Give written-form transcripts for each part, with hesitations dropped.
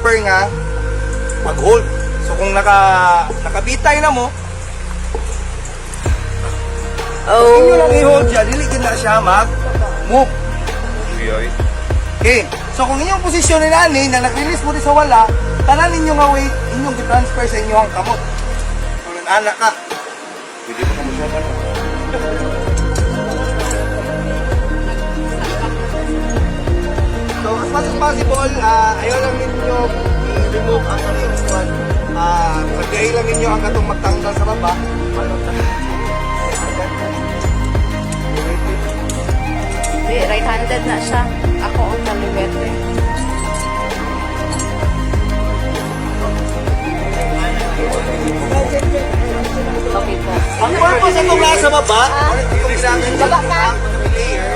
proper nga mag-hold. So kung nakabitay na mo, inyo lang i-hold siya, dili na siya mag-move. Okay. So kung inyong posisyon ni nani na nag-release mo sa wala, tanan ninyo nga weight, inyong i-transfer sa inyong kamot. Kung anak ka, pwede mo kamo siya ba? So as much as possible, ayaw lang ninyo i-remove ang inyong one. Magkahi lang ninyo ang katong magtanggal sa baba. Right-handed na siya. Ako ang kaliwete. Okay po. Ang purpose itong nasa baba, itong sa akin,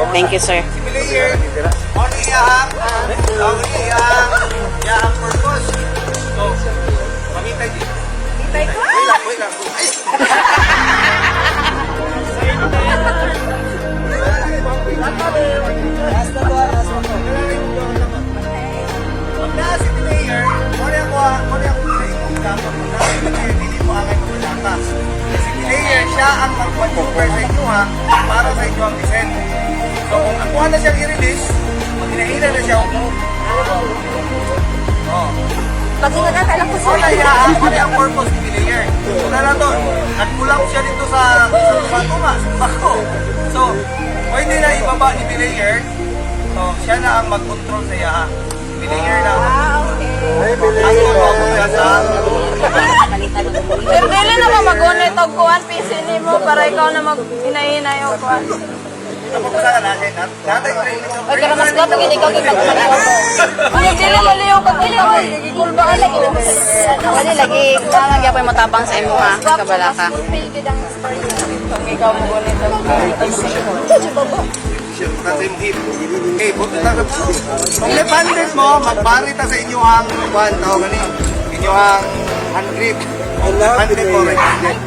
Thank you, sir. layer, on iyahang, iyahang purpose. So, mamitay dito. Mitay ko! Wait lang. Pag nasa si layer, muna hindi mo angay magpalakas. Si layer, siya ang mag-control sa inyo para sa inyo ang descent. So kung akuha na siyang i-release, pag hinahina na siya, Pag sinagakala ko so naihaan ko ang purpose ni layer. So na lang to, nagkulang siya dito sa tunga, sa bako. So, pwede na ibaba ni layer. So, siya na ang mag-control sa iya. Layer na. okay. Ang control siya sa Pero dili naman mag-unit og kuan PC nimo para ikaw na mag-hinay-hinay og kuan. napapasa ka natin. Natay training ng Ay kaya mas gato gid ikaw kay magpaliw ko. Ano dili mo liyo pag ikaw gigul ba lagi na. Wala lagi tama gyud pa matapang sa imo ha. Kabala ka. Pag ikaw mo ulit kasi yung hip. Okay, kung left-handed mo, magbari ta sa inyo ang one, tawag gani. Inyo ang hand grip. Left-handed mo, right-handed.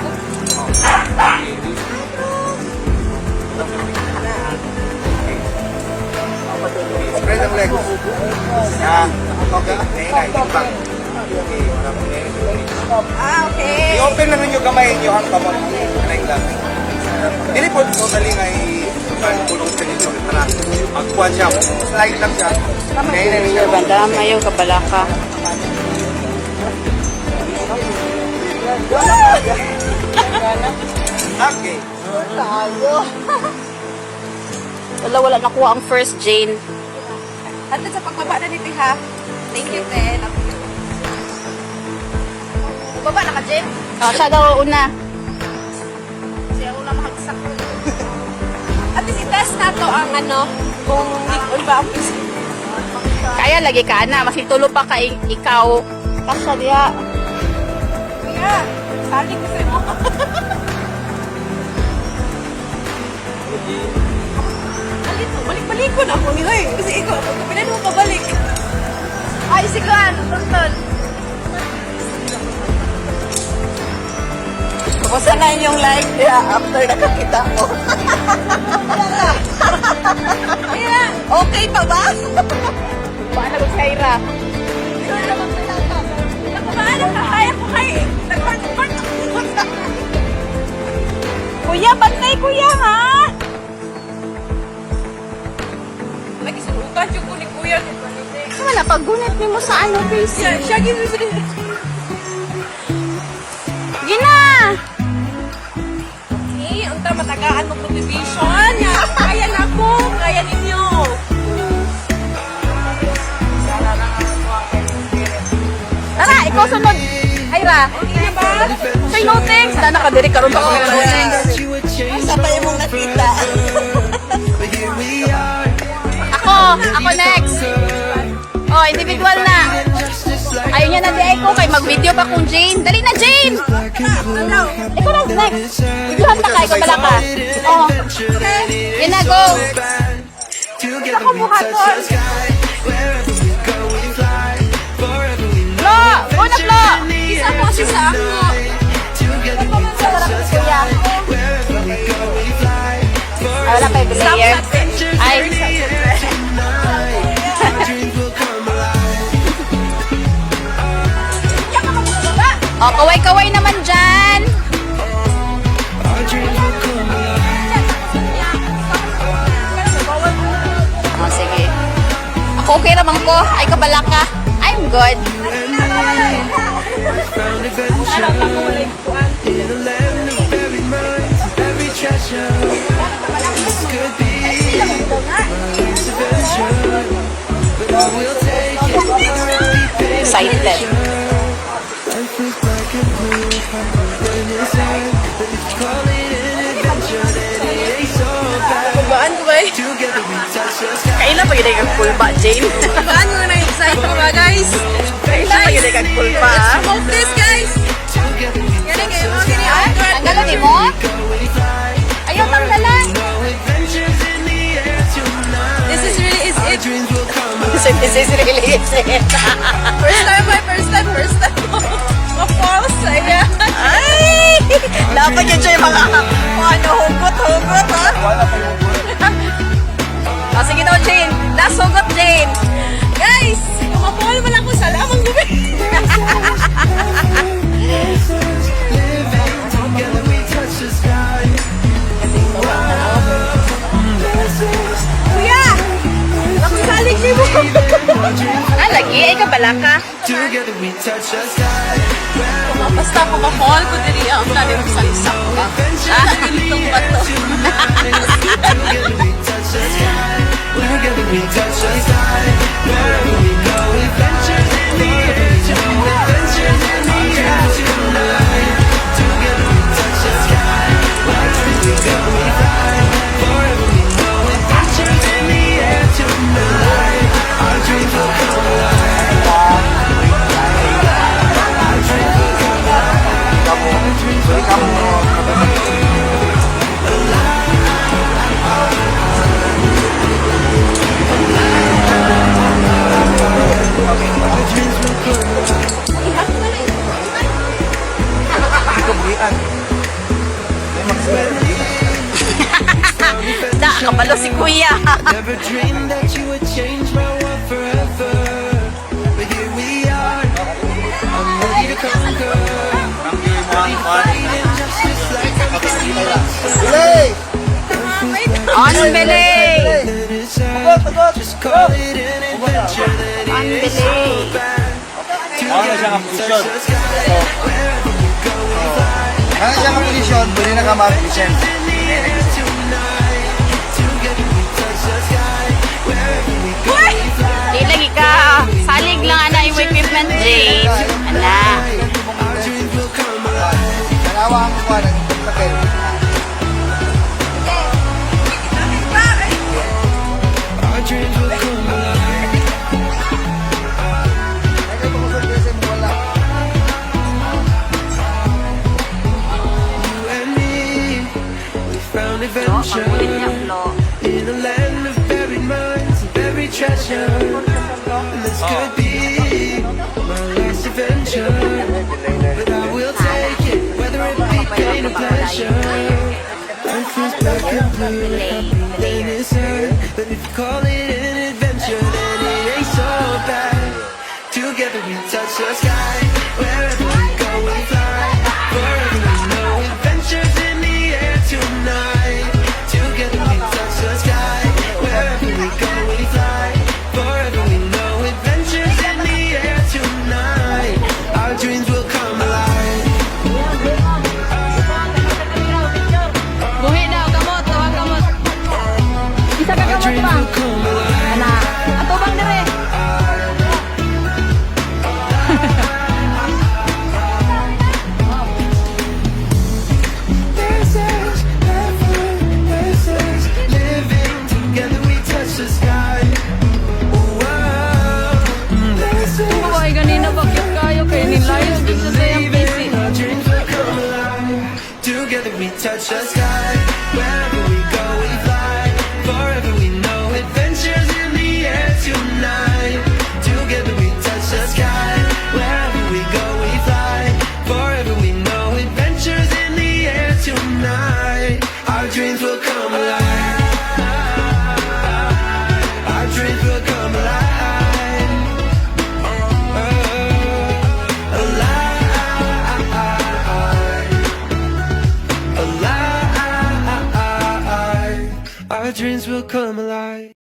Spread ang legs. Okay, naingay, impact. Okay, okay. I-open lang ninyo kamay inyo ang kamot. Like that. Dili po totally nga tulong sa ninyo. Para magkuhan siya. Slide lang siya. Naingay na siya. Banda mayo kabala ka. Okay. Wala nakuha ang first Jane. At sa pagbaba na nito ha. Thank you, Ten. Baba na ka, Jen? Oh, siya daw una. Siya una makagsak. At least i-test na to ang ano, kung likod ba ang piso. Kaya lagi ka na, masitulo pa ka ikaw. Kasya diya. Kuya, sali ko sa'yo. Alito, balik-balik ko na ako ni Hoy. Kasi ikaw, pagkapilan mo pabalik. Ay, sigahan, tuntun. Kumusta na inyong like niya after nakakita mo? Kaya, okay pa ba? Paano ko sa Ira? Sure naman talaga. Paano ka? Kaya ko kay nag-part-part ako. Kuya, bantay kuya ha? Nagisurutan yung kuning kuya. Kama na, paggunit mo sa ano, face. Siya ginusuri. Gina! Eh, unta matagaan mo motivation. Kaya na ako. Kaya ninyo. Tara, ikaw sunod. Ira, Okay na ba? say no thanks. Na nakadiri ka rin pa kung no thanks. Basta pa yung mong nakita. Ako next. Oh, individual na. Ayaw niya na di ko kay mag-video pa kung Jane. Dali na, Jane! Ikaw na next. Videohan pa ka, ikaw pala ka. Oh. Yun na, go. Ako buhaton. Flo! Go na, Flo! Isa mo, sisa ako. Kuya. Ah, wala pa yung layer. Ay. O, kaway-kaway naman dyan. O, sige. Ako okay naman ko. Ay, kabala ka. I'm good. Excited. Babaan ko ba eh? Kailan pa yun kang pulpa, Jane? Babaan mo na excited ko ba guys? Kailan pa yun kang pulpa? Let's smoke this guys! Galing kayo mo, gini awkward. Tanggalan mo? Ayaw tanggalan. This is really is it. This is really it. First time. Ma-false, ayan. Ay! Dapat yun siya yung mga hugot, ha? Wala pa yung O, sige daw, Jane. Last hugot, Jane. Guys, kumapawal mo lang ko sa lamang gabi. Kuya! Nakisalig niyo mo. Ah, lagi. Ay, kabala ka. Basta kumapawal ko diri ang dali mo sa lisak ka. Itong bato. Da, kabalo si Kuya. Never dreamed that you would change my world forever. But here we are. I'm ready to conquer. Fighting justice like I'm Delay! On belay. Just call it an adventure that On it ain't so belay. bad. Ano siya ang posisyon? Wherever we go, we fly. Ano siya ang posisyon? Pwede na ka mag-present. Together we touch the sky. Wherever we go, we fly. Di lagi ka. Salig lang ana yung equipment, Jane. Ana. Our dreams will come alive. Nalawa ang kuha ng takil. Our dreams will come alive. Ay, kung gusto kasi mo wala. You and me, we found Ang adventure kulit niya, Flo. in a land of buried mines and buried treasure. And this could be my last adventure, but I will take it, whether it be pain or pleasure. Life is black and blue, happy and it's sad, but if you call it an adventure, then it ain't so bad. Together we touch the sky, wherever we go we fly. Forever we know adventures in the air tonight. Together we touch the sky, wherever we go we fly. Forever we know adventures in the air tonight. Our dreams will come alive. Buhi daw, kamot. Tawag kamot. Isa ka Our kamot dreams ba? will come alive. Ana. Ato bang dire? This is living together we touch the sky. Whoa, this is Ay, ganina bakit kayo kayo ni Lions din sa sayang busy. our dreams will come alive. Together we touch the sky. Wherever we go, we fly. Forever we know adventures in the air tonight. Together we touch the sky. Wherever we go, we fly. Forever we know adventures in the air tonight. Our dreams will come alive. Our dreams will come alive. Alive. our dreams will come alive.